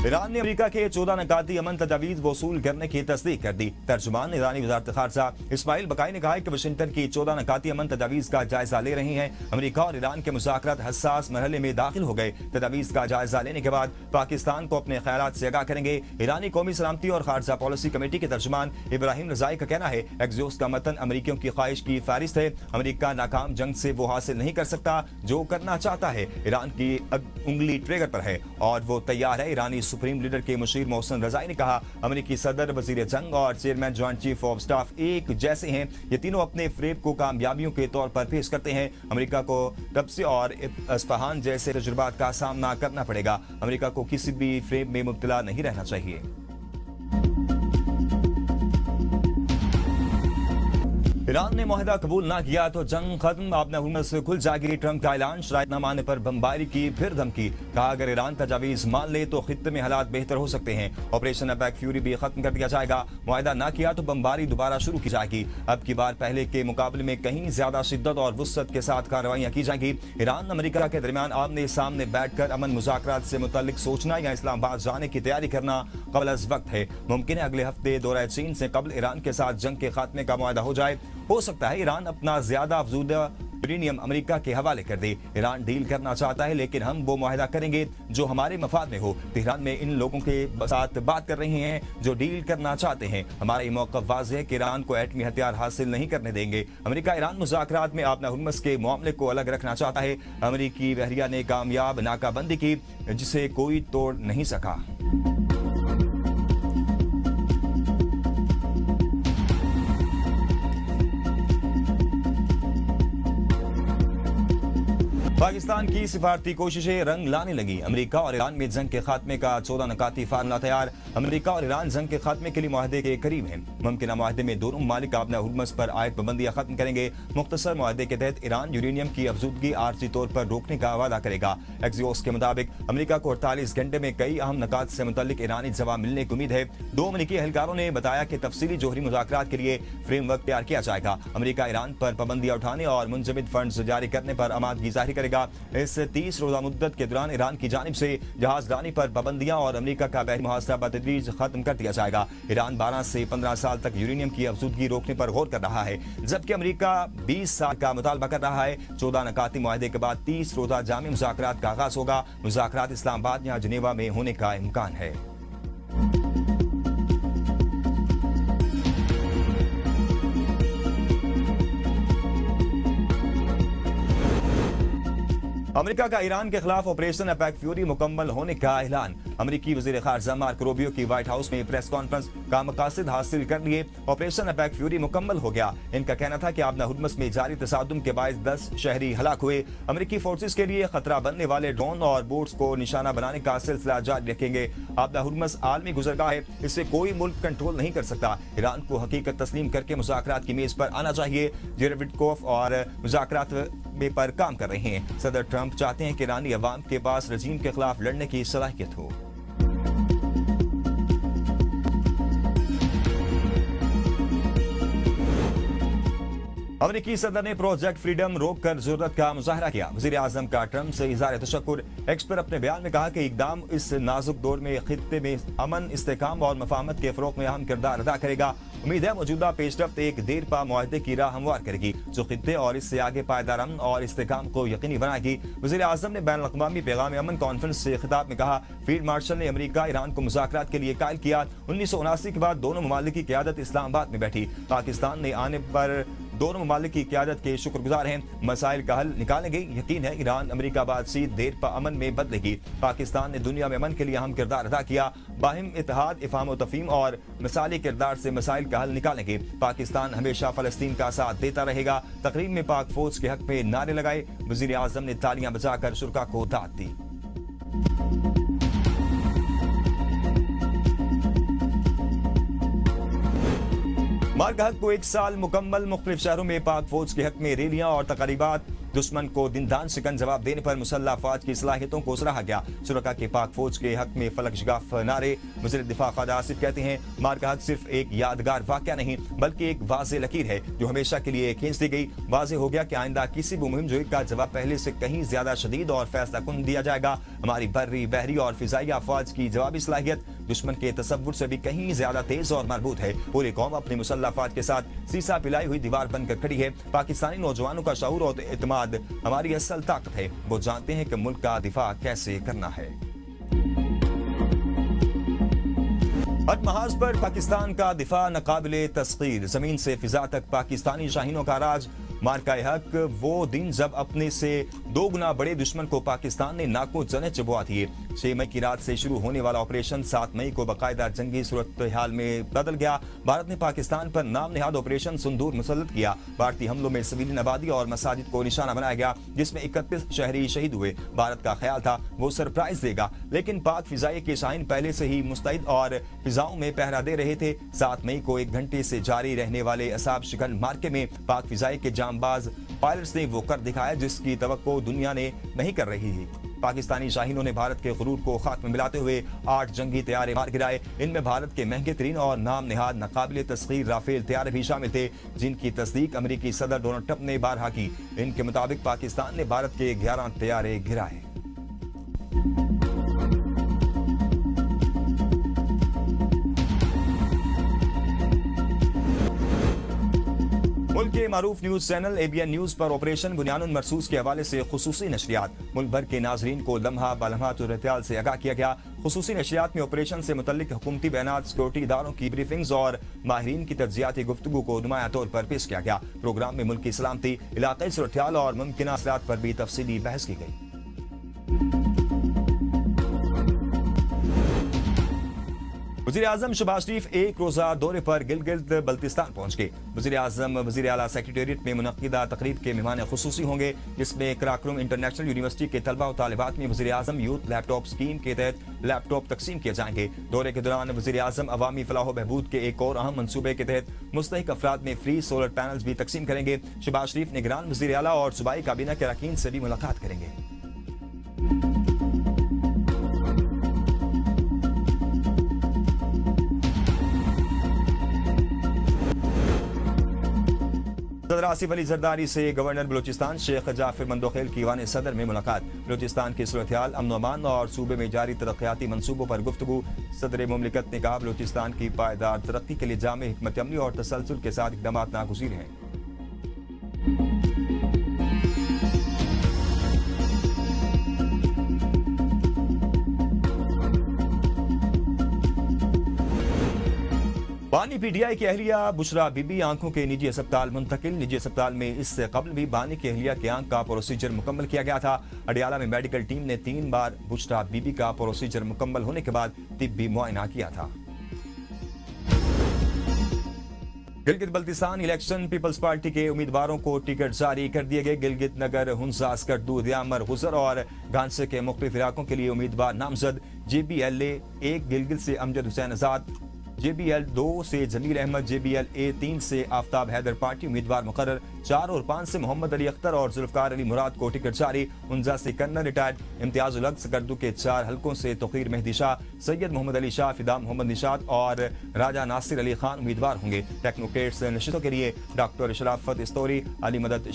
Iran ने America के 14 नकाती अमन तजावीज़ वसूल करने की तस्दीक कर दी। तर्जुमान ईरानी वज़ारत ख़ारजा इस्माइल बकाई ने कहा है कि वाशिंगटन की 14 नकाती अमन तजावीज़ का जायजा ले रही हैं। अमेरिका और ईरान के मुज़ाकरात हसास मरहले में दाखिल हो गए। तजावीज़ का जायजा लेने के बाद पाकिस्तान को अपने ख्यालात से आगाह करेंगे। ईरानी कौमी सलामती और खारजा पॉलिसी कमेटी के तर्जुमान इब्राहिम रज़ाई का कहना है, एग्जोस का मतन अमेरिकियों की ख्वाहिश की फहरिस्त है। अमेरिका नाकाम जंग से वो हासिल नहीं कर सकता जो करना चाहता है। ईरान की उंगली ट्रिगर पर है और वो तैयार है। ईरानी सुप्रीम लीडर के मुशीर मोहसिन रज़ाई ने कहा, अमेरिकी सदर, वजीर जंग और chairman joint chief of staff एक जैसे हैं। ये तीनों अपने फ्रेब को कामयाबियों के तौर पर पेश करते हैं। अमेरिका को तबसे और इस्फहान जैसे तजुर्बात का सामना करना पड़ेगा। अमेरिका को किसी भी फ्रेब में मुब्तला नहीं रहना चाहिए। ईरान ने मुआहदा कबूल ना किया तो जंग खत्म, आपने हुकूमत से खुल जाएगी। ट्रंप का ऐलान, शराइत न मानने पर बमबारी की फिर धमकी। कहा, अगर ईरान तजावीज़ मान ले तो खित्ते में हालात बेहतर हो सकते हैं। ऑपरेशन अटैक फ्यूरी भी खत्म कर दिया जाएगा। मुआहदा ना किया तो बमबारी दोबारा शुरू की जाएगी। अब की बार पहले के मुकाबले में कहीं ज्यादा शिद्दत और वुसअत के साथ कार्रवाइयां की जाएंगी। ईरान अमेरिका के दरमियान आमने सामने बैठकर अमन मुज़ाकरात से मुतल्लिक सोचना या इस्लामाबाद जाने की तैयारी करना कबल अज़ वक्त है। मुमकिन है अगले हफ्ते दौरा चीन से कबल ईरान के साथ जंग के खात्मे का मुआहदा हो जाए। हो सकता है ईरान अपना ज्यादा अफजूदा यूरेनियम अमेरिका के हवाले कर दे। ईरान डील करना चाहता है, लेकिन हम वो मुआहदा करेंगे जो हमारे मफाद में हो। तेहरान में इन लोगों के साथ बात कर रहे हैं जो डील करना चाहते हैं। हमारा ये मौक़िफ़ वाज़ेह है कि ईरान को एटमी हथियार हासिल नहीं करने देंगे। अमेरिका ईरान मुज़ाकरात में अपना हुर्मस के मामले को अलग रखना चाहता है। अमेरिकी बहरिया ने कामयाब नाकाबंदी की जिसे कोई तोड़ नहीं सका। पाकिस्तान की सिफारती कोशिशें रंग लाने लगी। अमेरिका और ईरान में जंग के खात्मे का 14 नकाती फार्मूला तैयार। अमेरिका और ईरान जंग के खात्मे के लिए मुआहदे के करीब हैं। मुमकिन मुआहदे में दोनों ममालिक अपना हुर्मस पर आयत पाबंदियां खत्म करेंगे। मुख्तसर मुआहदे के तहत ईरान यूरेनियम की अफजूदगी आर्जी तौर पर रोकने का वादा करेगा। एक्सियोस के मुताबिक अमेरिका को 48 घंटे में कई अहम नकात से मुतल्लिक ईरानी जवाब मिलने की उम्मीद है। दो अमेरिकी एहलकारों ने बताया कि तफसीली जोहरी मुज़ाकरात के लिए फ्रेमवर्क तैयार किया जाएगा। अमेरिका ईरान पर पाबंदियां उठाने और मुंजमद फंड्स जारी करने पर आमादगी जाहिर करेगा। इस 30 रोजा मुद्दत के दौरान ईरान की जानिब से जहाज रानी पर पाबंदियां और अमेरिका का बहरी मुहासरा बतदरीज खत्म कर दिया जाएगा। ईरान 12 से 15 साल तक यूरेनियम की अफजूदगी रोकने पर गौर कर रहा है, जबकि अमेरिका 20 साल का मुतालबा कर रहा है। 14 नकाती मुआहदे के बाद 30 रोजा जामी मुज़ाकरात का आगाज होगा। मुज़ाकरात इस्लामाबाद या जिनेवा में होने का इम्कान है। अमेरिका का ईरान के खिलाफ ऑपरेशन अटैक फ्यूरी मुकम्मल होने का ऐलान। अमेरिकी वज़ीर ख़ारजा मार्को रूबियो की व्हाइट हाउस में प्रेस कॉन्फ्रेंस का मकासद हासिल कर लिए। ऑपरेशन अटैक फ्यूरी मुकम्मल हो गया। इनका कहना था कि आबना हुर्मस में जारी तसादुम के बायस 10 शहरी हलाक हुए। अमेरिकी फोर्सेस के लिए खतरा बनने वाले ड्रोन और बोट्स को निशाना बनाने का सिलसिला जारी रखेंगे। आबना हुर्मस आलमी गुजरगाह है, इससे कोई मुल्क कंट्रोल नहीं कर सकता। ईरान को हकीकत तस्लीम करके मुज़ाकरात की मेज पर आना चाहिए। जेरेड विटकोफ और मुज़ाकरात पर काम कर रहे हैं। सदर ट्रंप चाहते हैं कि ईरानी अवाम के पास रजीम के खिलाफ लड़ने की सलाहियत हो। अमेरिकी सदर ने प्रोजेक्ट फ्रीडम रोक कर जरूरत का मुजाहरा किया। वज़ीर आज़म का ट्रंप से इज़हार तशक्कुर। एक्स पर अपने बयान में कहा कि इकदाम इस नाजुक दौर में खित्ते में अमन, इस्तेहकाम और मफाहमत के फ़रोग़ में अहम किरदार अदा करेगा। उम्मीद है मौजूदा पेशरफ्त एक देर पा मुआहदे की राह हमवार करेगी जो खित्ते और इससे आगे पायदार अमन और इस्तेहकाम को यकीनी बनाएगी। वज़ीर आज़म ने बैन अक़वामी पैगाम अमन कॉन्फ्रेंस से खिताब में कहा, फील्ड मार्शल ने अमेरिका ईरान को मुज़ाकरात के लिए कायल किया। 1979 के बाद दोनों ममालिक की क़यादत इस्लामाबाद में बैठी। पाकिस्तान ने आने पर दोनों ममालिक की क़यादत के शुक्रगुजार हैं। मसाइल का हल निकालेंगे। यकीन है ईरान अमेरिका बातचीत देर पा अमन में बदलेगी। पाकिस्तान ने दुनिया में अमन के लिए अहम किरदार अदा किया। बाहिम इत्तेहाद, इफ़हाम व तफ़हीम और मिसाली किरदार से मसाइल का हल निकालेंगे। पाकिस्तान हमेशा फ़लस्तीन का साथ देता रहेगा। तकरीब में पाक फौज के हक में नारे लगाए। वज़ीर आज़म ने तालियां बजाकर शुरका को दाद दी। मार्क हक को 1 साल मुकम्मल। मुख्तलिफ शहरों में पाक फौज के हक में रैलियां और तकारीबात। दुश्मन को दिनदान शिकन जवाब देने पर मुसल्लह अफवाज की सलाहियतों को सराहा गया। शुरका के पाक फौज के हक में फलक शगाफ नारे। वज़ीर दिफा ख्वाजा आसिफ कहते हैं, मार का हक सिर्फ एक यादगार वाक़या नहीं बल्कि एक वाज़े लकीर है जो हमेशा के लिए खींच दी गई। वाज़े हो गया कि आइंदा किसी भी मुहिम जोई का जवाब पहले से कहीं ज्यादा शदीद और फैसला कुन दिया जाएगा। हमारी बर्री, बहरी और फिजाई अफवाज की जवाबी सलाहियत दुश्मन के तसव्वुर से भी कहीं ज्यादा तेज और मजबूत है। पूरी कौम अपनी मुसल्लह अफवाज के साथ सीसा पिलाई हुई दीवार बनकर खड़ी है। पाकिस्तानी नौजवानों का शऊर और एतमाद हमारी असल ताकत है। वो जानते हैं कि मुल्क का दिफा कैसे करना है। हर महाज पर पाकिस्तान का दिफा नाकाबिले तस्खीर। जमीन से फिजा तक पाकिस्तानी शाहीनों का राज। मार्का हक वो दिन जब अपने से 2 गुना बड़े दुश्मन को पाकिस्तान ने नाकों जने चबुआ दिए। 6 मई की रात से शुरू होने वाला ऑपरेशन 7 मई को बाकायदा जंगी सूरत हाल में बदल गया। भारत ने पाकिस्तान पर नाम निहाद ऑपरेशन सिंदूर मुसल्लत किया। भारतीय हमलों में सिविलियन आबादी और मसाजिद को निशाना बनाया गया, जिसमें 31 शहरी शहीद हुए। भारत का ख्याल था वो सरप्राइज देगा, लेकिन पाक फिजाई के शाहीन पहले से ही मुस्तैद और फिजाओं में पहरा दे रहे थे। 7 मई को 1 घंटे से जारी रहने वाले असाब शिकन मार्के में पाक फिजाई के जांबाज पायलट्स ने वो कर दिखाया जिसकी तवक्को दुनिया ने नहीं कर रही थी। पाकिस्तानी शाहीनों ने भारत के गुरूर को खाक में मिलाते हुए 8 जंगी तैयारे मार गिराए। इनमें भारत के महंगे तरीन और नाम निहाद नाकाबिले तस्खीर राफेल तैयारे भी शामिल थे, जिनकी तस्दीक अमेरिकी सदर डोनाल्ड ट्रंप ने बारहा की। इनके मुताबिक पाकिस्तान ने भारत के 11 तैयारे गिराए। मुल्क के मारूफ न्यूज चैनल ABN न्यूज पर ऑपरेशन बुनियानुन मरसूस के हवाले से खुसूसी नशरियात। मुल्क भर के नाजरीन को लम्हा बलम्हा सूरत-ए-हाल से आगाह किया गया। खुसूसी नशरियात में ऑपरेशन से मुतल्लिक हुकूमती बयानात, सिक्योरिटी इदारों की ब्रीफिंग्स और माहिरीन की तज्जियाती गुफ्तगू को नुमायां तौर पर पेश किया गया। प्रोग्राम में मुल्क की सलामती, इलाकाई सूरत-ए-हाल और मुमकिन असरात पर भी तफसीली बहस की गई। वज़ीर आज़म शहबाज शरीफ एक रोजा दौरे पर गिलगित बल्तिस्तान पहुंच गए। वज़ीर आज़म वज़ीर आला सेक्रेटेरिएट में मुनक्किदा तकरीब के मेहमान खुसूसी होंगे, जिसमें कराकुलम इंटरनेशनल यूनिवर्सिटी के तलबा और तालिबात में वज़ीर आज़म यूथ लैपटॉप स्कीम के तहत लैपटॉप तकसीम किए जाएंगे। दौरे के दौरान वज़ीर आज़म अवामी फलाह बहबूद के एक और अहम मनसूबे के तहत मुस्तहिक अफराद में फ्री सोलर पैनल्स भी तकसीम करेंगे। शहबाज शरीफ निगरान वज़ीर आला और सूबाई काबीना के अरकान से भी मुलाकात करेंगे। सदर आसिफ अली जरदारी से गवर्नर बलूचिस्तान शेख जाफिर मंदोखेल की ईवान सदर में मुलाकात। बलूचिस्तान की सूरत-ए-हाल, अमन अमान और सूबे में जारी तरक्याती मंसूबों पर गुफ्तगू। सदर मुमलिकत ने कहा, बलूचिस्तान की पायदार तरक्की के लिए जामे हिकमत अमली और तसलसल के साथ इक़दाम नागुज़ीर हैं। बानी PTI की अहलिया बुशरा बीबी आंखों के निजी अस्पताल मुंतकिल। निजी अस्पताल में इससे कबल भी बानी की अहलिया के आंख का प्रोसीजर मुकम्मल किया गया था। अडियाला में मेडिकल टीम ने 3 बार बुशरा बीबी का प्रोसीजर मुकम्मल होने के बाद तिब्बी मुआयना किया था। गिलगित बल्तिस्तान इलेक्शन पीपल्स पार्टी के उम्मीदवारों को टिकट जारी कर दिए गए। गिलगित नगर, हुंजा, स्कर्दू, दियामर, गुजर और गांसे के मुख्तलिफ इलाकों के लिए उम्मीदवार नामजद। JBLA 1 गिलगित से अमजद हुसैन आजाद, JBL 2 से जमील अहमद, JBL A 3 से आफ्ताब हैदर पार्टी उम्मीदवार मुकर्रर। 4 और 5 से मोहम्मद अली अख्तर और जुल्फकार अली मुराद को टिकट जारी। उनजा से कर्नल रिटायर्ड इम्तियाजुल हक, सकर्दू के 4 हल्कों से तौकीर मेहदी शाह, सैयद मोहम्मद अली शाह, फिदा मोहम्मद निशात और राजा नासिर अली खान उम्मीदवार होंगे। टेक्नोक्रेट्स नशितों के लिए डॉक्टर शराफत इस्तौरी, अली मदद